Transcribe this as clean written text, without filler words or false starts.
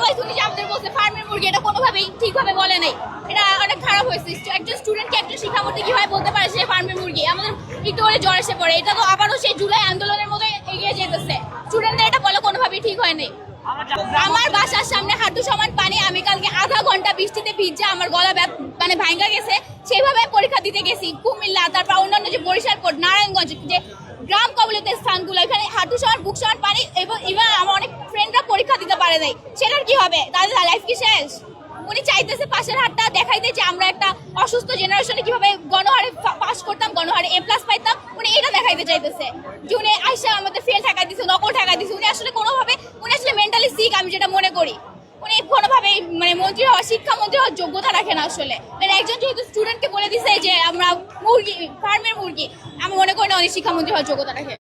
হয়েছে উনি যে আমাদের বলছে ফার্মের মুরগি, এটা কোনোভাবেই ঠিকভাবে বলে নাই, এটা অনেক খারাপ হয়েছে। একজন স্টুডেন্টকে একজন শিক্ষামন্ত্রী কিভাবে বলতে পারে সে ফার্মের মুরগি, আমাদের একটু করে জ্বর এসে পড়ে। এটা তো আবারও সেই জুলাই আন্দোলনের মতো এগিয়ে যেতেছে। স্টুডেন্টদের এটা বলে কোনোভাবেই ঠিক হয় নাই। আমার বাসার সামনে হাঁটু সমান পানি, আমি কালকে আধা ঘন্টা বৃষ্টিতে ভিজে আমার গলা মানে ভাঙ্গা গেছে, সেভাবে পরীক্ষা দিতে গেছি কুমিল্লা, তারপর অন্যান্য যে বরিশাল কোর্ট, নারায়ণগঞ্জ, যে গ্রাম কবলিত স্থানগুলো, এখানে হাঁটু সমান বুক সমান পানি, এবং ইভেন আমার অনেক ফ্রেন্ডরা পরীক্ষা দিতে পারে নাই। সেটার কি হবে? তাদের লাইফ কি শেষ? উনি চাইতেছে পাশের হাতটা দেখাইতে যে আমরা একটা অসুস্থ জেনারেশনে কিভাবে গণহারে পাস করতাম, গণহারে A+ পাইতাম, উনি এটা দেখাইতে চাইতেছে যে উনি আইসা আমাদের ফেল ঠেকাই দিচ্ছে, নকল ঠেকাই দিচ্ছে। উনি আসলে কোনোভাবে, উনি আসলে মেন্টালি সিক, আমি যেটা মনে করি। উনি কোনোভাবে মানে মন্ত্রী হওয়া, শিক্ষামন্ত্রী হওয়ার যোগ্যতা রাখে না আসলে। মানে একজন যেহেতু স্টুডেন্টকে বলে দিছে যে আমরা মুরগি, ফার্মের মুরগি, আমি মনে করি না উনি শিক্ষামন্ত্রী হওয়ার যোগ্যতা রাখে।